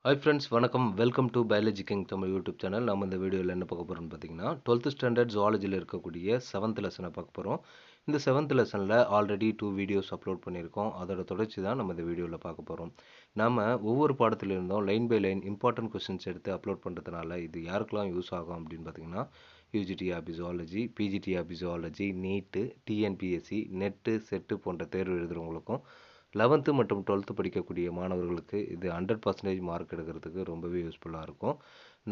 Hi friends வணக்கம். Welcome to biology king Tamil YouTube channel. நம்ம இந்த வீடியோவில் என்ன பார்க்க போகிறோம்னு பார்த்தீங்கன்னா 12th ஸ்டாண்டர்ட் ஜுவாலஜியில் இருக்கக்கூடிய 7th லெசனை பார்க்க போகிறோம். இந்த 7th லெசனில் ஆல்ரெடி 2 வீடியோஸ் அப்லோட் பண்ணியிருக்கோம். அதோட தொடர்ச்சி தான் நம்ம இந்த வீடியோவில் பார்க்க போகிறோம். நாம் ஒவ்வொரு பாடத்தில் இருந்தும் line by line important questions எடுத்து அப்லோட் பண்ணுறதுனால இது யாருக்கெல்லாம் யூஸ் ஆகும் அப்படின்னு பார்த்தீங்கன்னா UGTRB zoology, PGTRB zoology, NEET, TNPSC, NET, SET போன்ற தேர்வு எழுதுகிறவங்களுக்கும் 11th மற்றும் 12th படிக்கக்கூடிய மாணவர்களுக்கு இது 100% மார்க் எடுக்கிறதுக்கு ரொம்பவே யூஸ்ஃபுல்லாக இருக்கும்.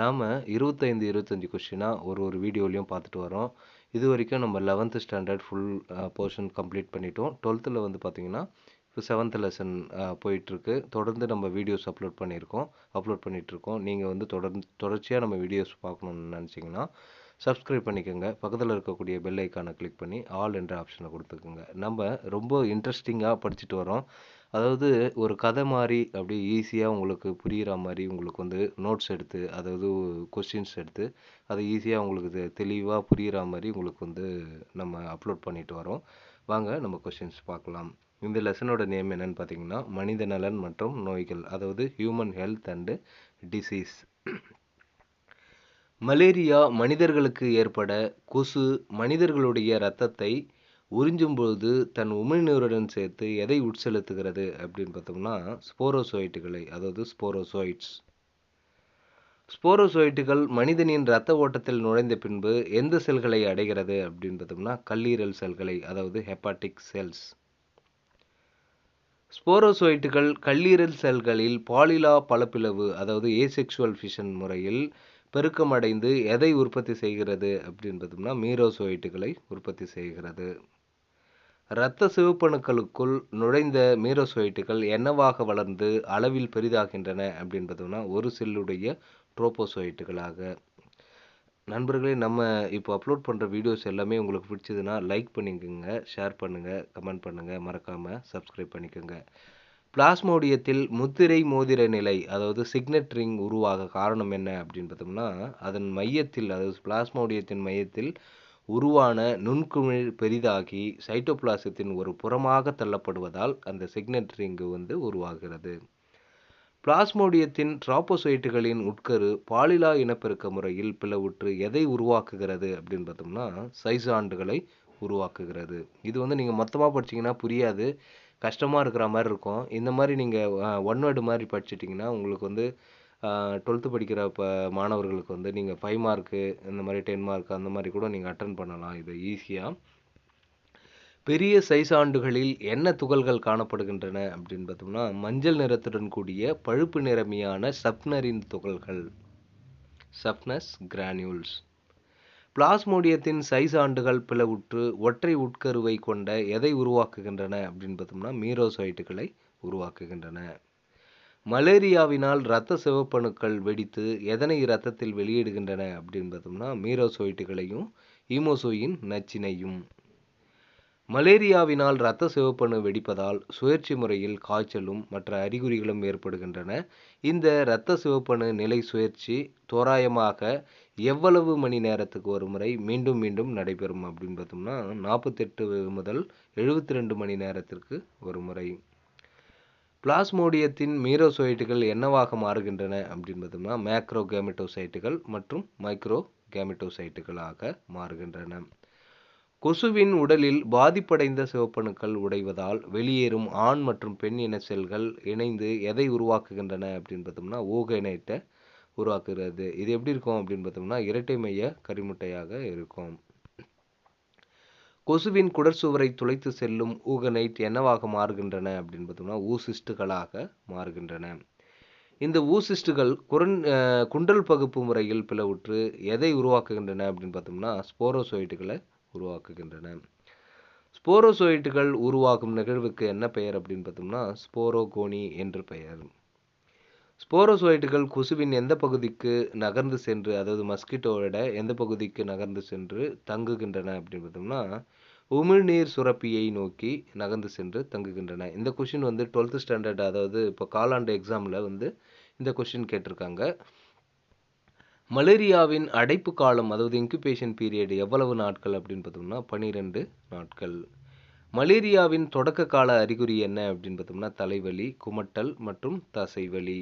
நாம் 25 கொஸ்டினாக ஒரு வீடியோலையும் பார்த்துட்டு வரோம். இது வரைக்கும் நம்ம 11th standard full portion complete பண்ணிட்டோம். 12th வந்து பார்த்திங்கன்னா இப்போ 7th லெசன் போயிட்டுருக்கு. தொடர்ந்து நம்ம வீடியோஸ் அப்லோட் பண்ணிகிட்ருக்கோம். நீங்கள் வந்து தொடர்ச்சியாக நம்ம வீடியோஸ் பார்க்கணுன்னு நினச்சிங்கன்னா சப்ஸ்கிரைப் பண்ணிக்கோங்க. பக்கத்தில் இருக்கக்கூடிய பெல் ஐக்கானை கிளிக் பண்ணி ஆல் என்ற ஆப்ஷனை கொடுத்துக்குங்க. நம்ம ரொம்ப இன்ட்ரெஸ்டிங்காக படிச்சுட்டு வரோம். அதாவது ஒரு கதை மாதிரி அப்படியே ஈஸியாக உங்களுக்கு புரிகிற மாதிரி உங்களுக்கு வந்து நோட்ஸ் எடுத்து, அதாவது கொஸ்டின்ஸ் எடுத்து அதை ஈஸியாக உங்களுக்கு தெளிவாக புரிகிற மாதிரி உங்களுக்கு வந்து நம்ம அப்லோட் பண்ணிட்டு வரோம். வாங்க நம்ம கொஸ்டின்ஸ் பார்க்கலாம். இந்த லெசனோட நேம் என்னன்னு பார்த்தீங்கன்னா மனித நலன் மற்றும் நோய்கள், அதாவது human health and disease. Malaria மனிதர்களுக்கு ஏற்பட கொசு மனிதர்களுடைய இரத்தத்தை உறிஞ்சும்போது தன் உமிழ்நீருடன் சேர்த்து எதை உட்செலுத்துகிறது அப்படின்னு பார்த்தோம்னா ஸ்போரோசோயிட்டுகளை, அதாவது ஸ்போரோசோயிட்ஸ். ஸ்போரோசோயிட்டுகள் மனிதனின் இரத்த ஓட்டத்தில் நுழைந்த பின்பு எந்த செல்களை அடைகிறது அப்படின்னு பார்த்தோம்னா கல்லீரல் செல்களை, அதாவது ஹெப்பாட்டிக் செல்ஸ். ஸ்போரோசோயிட்டுகள் கல்லீரல் செல்களில் பாலிலா பலப்பிளவு, அதாவது ஏசெக்சுவல் ஃபிஷன் முறையில் பெருக்கமடைந்து எதை உற்பத்தி செய்கிறது அப்படின்னு பார்த்தோம்னா மீரோசோயிட்டுகளை உற்பத்தி செய்கிறது. இரத்த சிவப்பணுக்களுக்குள் நுழைந்த மீரோசோயிட்டுகள் என்னவாக வளர்ந்து அளவில் பெரிதாகின்றன அப்படின்னு பார்த்தோம்னா ஒரு செல்லுடைய ட்ரோபோசோயிட்டுகளாக. நண்பர்களே, நம்ம இப்போ அப்லோட் பண்ணுற வீடியோஸ் எல்லாமே உங்களுக்கு பிடிச்சதுன்னா லைக் பண்ணிக்கோங்க, ஷேர் பண்ணுங்கள், கமெண்ட் பண்ணுங்கள், மறக்காமல் சப்ஸ்கிரைப் பண்ணிக்கோங்க. பிளாஸ்மோடியத்தில் முத்திரை மோதிர நிலை, அதாவது சிக்னெட் ரிங் உருவாக காரணம் என்ன அப்படின்னு பார்த்தோம்னா அதன் மையத்தில், அதாவது பிளாஸ்மோடியத்தின் மையத்தில் உருவான நுண்குமிழ் பெரிதாகி சைட்டோபிளாசத்தின் ஒரு புறமாக தள்ளப்படுவதால் அந்த சிக்னெட் ரிங்கு வந்து உருவாகிறது. பிளாஸ்மோடியத்தின் ட்ராப்போசைட்டுகளின் உட்கரு பாலிலா இனப்பெருக்க முறையில் பிளவுற்று எதை உருவாக்குகிறது அப்படின்னு பார்த்தோம்னா சைசாண்டுகளை உருவாக்குகிறது. இது வந்து நீங்கள் மொத்தமாக படிச்சிங்கன்னா புரியாது, கஷ்டமாக இருக்கிற மாதிரி இருக்கும். இந்த மாதிரி நீங்கள் ஒன் வேர்டு மாதிரி படிச்சிட்டிங்கன்னா உங்களுக்கு வந்து 12th படிக்கிற மாணவர்களுக்கு வந்து நீங்கள் 5 மார்க்கு, இந்த மாதிரி 10 மார்க் அந்த மாதிரி கூட நீங்கள் அட்டன் பண்ணலாம் இதை ஈஸியாக. பெரிய சைசாண்டுகளில் என்ன துகள்கள் காணப்படுகின்றன அப்படின்னு பார்த்தோம்னா மஞ்சள் நிறத்துடன் கூடிய பழுப்பு நிறமியான சப்னரின் துகள்கள், சப்னஸ் கிரானியூல்ஸ். பிளாஸ்மோடியத்தின் சைசாண்டுகள் பிளவுற்று ஒற்றை உட்கருவை கொண்ட எதை உருவாக்குகின்றன அப்படின்னு பார்த்தோம்னா மீரோசோயிட்டுகளை உருவாக்குகின்றன. மலேரியாவினால் இரத்த சிவப்பணுக்கள் வெடித்து எதனை இரத்தத்தில் வெளியிடுகின்றன அப்படின்னு பார்த்தோம்னா மீரோசோயிட்டுகளையும் ஈமோசோயின் நச்சினையும். மலேரியாவினால் இரத்த சிவப்பணு வெடிப்பதால் சுழற்சி முறையில் காய்ச்சலும் மற்ற அறிகுறிகளும் ஏற்படுகின்றன. இந்த இரத்த சிவப்பணு நிலை சுழற்சி தோராயமாக எவ்வளவு மணி நேரத்துக்கு ஒரு முறை மீண்டும் மீண்டும் நடைபெறும் அப்படின்னு பார்த்தோம்னா 48 முதல் 72 மணி நேரத்திற்கு ஒரு முறை. பிளாஸ்மோடியத்தின் மீரோசோயிட்டுகள் என்னவாக மாறுகின்றன அப்படின்னு பார்த்தோம்னா மேக்ரோ கேமெட்டோசைட்டுகள் மற்றும் மைக்ரோ கேமெட்டோசைட்டுகளாக மாறுகின்றன. கொசுவின் உடலில் பாதிப்படைந்த சிவப்பணுக்கள் உடைவதால் வெளியேறும் ஆண் மற்றும் பெண் இன செல்கள் இணைந்து எதை உருவாக்குகின்றன அப்படின்னு பார்த்தோம்னா ஊகனைட்டை உருவாக்குகிறது. இது எப்படி இருக்கும் அப்படின்னு பார்த்தோம்னா இரட்டை மைய கரிமுட்டையாக இருக்கும். கொசுவின் குடற்சுவரை துளைத்து செல்லும் ஊகனைட் என்னவாக மாறுகின்றன அப்படின்னு பார்த்தோம்னா ஊசிஸ்டுகளாக மாறுகின்றன. இந்த ஊசிஸ்டுகள் குண்டல் பகுப்பு முறையில் பிளவுற்று எதை உருவாக்குகின்றன அப்படின்னு பார்த்தோம்னா ஸ்போரோசோயிட்டுகளை உருவாக்குகின்றன. ஸ்போரோசோயிட்டுகள் உருவாகும் நிகழ்வுக்கு என்ன பெயர் அப்படின்னு பார்த்தோம்னா ஸ்போரோகோனி என்று பெயர். ஸ்போரோசோயிட்டுகள் கொசுவின் எந்த பகுதிக்கு நகர்ந்து சென்று, அதாவது மஸ்கிட்டோவோட எந்த பகுதிக்கு நகர்ந்து சென்று தங்குகின்றன அப்படின்னு பார்த்தோம்னா உமிழ்நீர் சுரப்பியை நோக்கி நகர்ந்து சென்று தங்குகின்றன. இந்த கொஷின் வந்து 12th ஸ்டாண்டர்ட், அதாவது இப்போ காலாண்டு எக்ஸாமில் வந்து இந்த கொஷின் கேட்டிருக்காங்க. மலேரியாவின் அடைப்பு காலம், அதாவது இன்குபேஷன் பீரியட் எவ்வளவு நாட்கள் அப்படின்னு பார்த்தோம்னா 12 நாட்கள். மலேரியாவின் தொடக்க கால அறிகுறி என்ன அப்படின்னு பார்த்தோம்னா தலைவலி, குமட்டல் மற்றும் தசைவலி.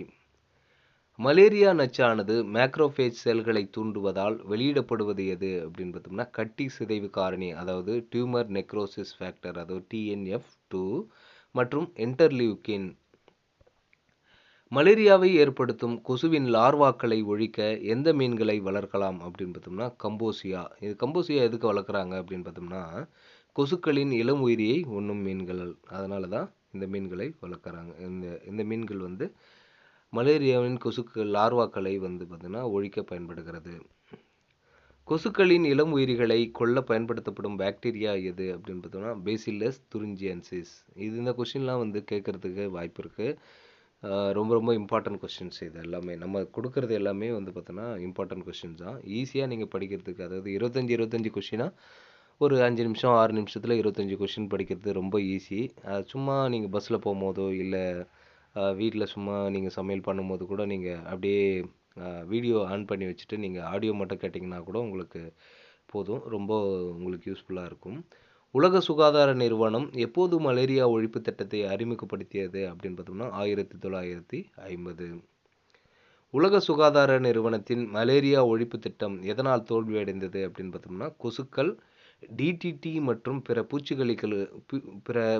மலேரியா நச்சானது மேக்ரோஃபேஜ் செல்களை தூண்டுவதால் வெளியிடப்படுவது எது அப்படின்னு பார்த்தோம்னா கட்டி சிதைவு காரணி, அதாவது டியூமர் நெக்ரோசிஸ் ஃபேக்டர், அதாவது TNF2 மற்றும் இன்டர்லியூக்கின். மலேரியாவை ஏற்படுத்தும் கொசுவின் லார்வாக்களை ஒழிக்க எந்த மீன்களை வளர்க்கலாம் அப்படின்னு பார்த்தோம்னா கம்போசியா. இது கம்போசியா எதுக்கு வளர்க்குறாங்க அப்படின்னு பார்த்தோம்னா கொசுக்களின் இளம் உயிரியை உண்ணும் மீன்கள். அதனால தான் இந்த மீன்களை வளர்க்குறாங்க. இந்த இந்த மீன்கள் வந்து மலேரியாவின் கொசுக்கள் லார்வாக்களை வந்து பார்த்தீங்கன்னா ஒழிக்க பயன்படுகிறது. கொசுக்களின் இளம் உயிரிகளை கொல்ல பயன்படுத்தப்படும் பாக்டீரியா எது அப்படின்னு பார்த்தோம்னா பேசில்லஸ் துரிஞ்சியன்சிஸ். இந்த கொஷின்லாம் வந்து கேட்கறதுக்கு வாய்ப்பு இருக்குது. ரொம்ப ரொம்ப இம்பார்ட்டன்ட் கொஷின்ஸ் இது எல்லாமே. நம்ம கொடுக்குறது எல்லாமே வந்து பார்த்தோன்னா இம்பார்ட்டன்ட் கொஷின்ஸ் தான். ஈஸியாக நீங்கள் படிக்கிறதுக்கு, அதாவது 25 கொஷினாக ஒரு 5 நிமிஷம் 6 நிமிஷத்தில் 25 கொஷின் படிக்கிறது ரொம்ப ஈஸி. சும்மா நீங்கள் பஸ்ஸில் போகும்போதோ இல்லை வீட்டில் சும்மா நீங்கள் சமையல் பண்ணும்போது கூட நீங்கள் அப்படியே வீடியோ ஆன் பண்ணி வச்சுட்டு நீங்கள் ஆடியோ மட்டும் கேட்டிங்கன்னா கூட உங்களுக்கு போதும். ரொம்ப உங்களுக்கு யூஸ்ஃபுல்லாக இருக்கும். உலக சுகாதார நிறுவனம் எப்போது மலேரியா ஒழிப்பு திட்டத்தை அறிமுகப்படுத்தியது அப்படின்னு பார்த்தோம்னா 1950. உலக சுகாதார நிறுவனத்தின் மலேரியா ஒழிப்பு திட்டம் எதனால் தோல்வியடைந்தது அப்படின்னு பார்த்தோம்னா கொசுக்கள், DDT மற்றும் பிற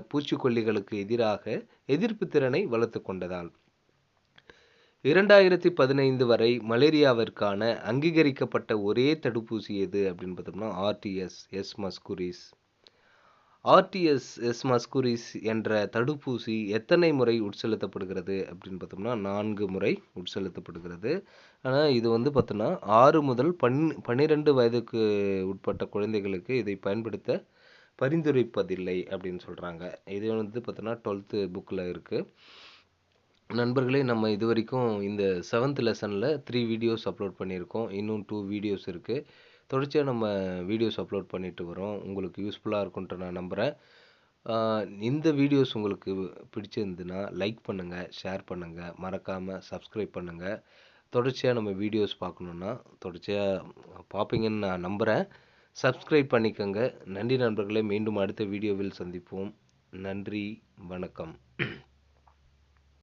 பூச்சிக்கொல்லிகளுக்கு எதிராக எதிர்ப்பு திறனை வளர்த்து கொண்டதால். 2015 வரை மலேரியாவிற்கான அங்கீகரிக்கப்பட்ட ஒரே தடுப்பூசி எது அப்படின்னு பார்த்தோம்னா RTS எஸ் மஸ்குரிஸ். RTS எஸ் மஸ்குரிஸ் என்ற தடுப்பூசி எத்தனை முறை உட்செலுத்தப்படுகிறது அப்படின்னு பார்த்தோம்னா 4 முறை உட்செலுத்தப்படுகிறது. ஆனால் இது வந்து பார்த்தோன்னா 6 முதல் 12 வயதுக்கு உட்பட்ட குழந்தைகளுக்கு இதை பயன்படுத்த பரிந்துரைப்பதில்லை அப்படின்னு சொல்கிறாங்க. இது வந்து பார்த்தோன்னா 12th புக்கில் இருக்குது. நண்பர்களே, நம்ம இது வரைக்கும் இந்த 7th லெசனில் 3 வீடியோஸ் அப்லோட் பண்ணியிருக்கோம். இன்னும் 2 வீடியோஸ் இருக்குது. தொடர்ச்சியாக நம்ம வீடியோஸ் அப்லோட் பண்ணிட்டு வரோம். உங்களுக்கு யூஸ்ஃபுல்லாக இருக்கும்ன்ட்டு நான் நம்புகிறேன். இந்த வீடியோஸ் உங்களுக்கு பிடிச்சிருந்துன்னா லைக் பண்ணுங்கள், ஷேர் பண்ணுங்கள், மறக்காமல் சப்ஸ்கிரைப் பண்ணுங்கள். தொடர்ச்சியாக நம்ம வீடியோஸ் பார்க்கணுன்னா தொடர்ச்சியாக பார்ப்பீங்கன்னு நான் நம்புகிறேன். சப்ஸ்கிரைப் பண்ணிக்கோங்க. நன்றி நண்பர்களே, மீண்டும் அடுத்த வீடியோவில் சந்திப்போம். நன்றி, வணக்கம்.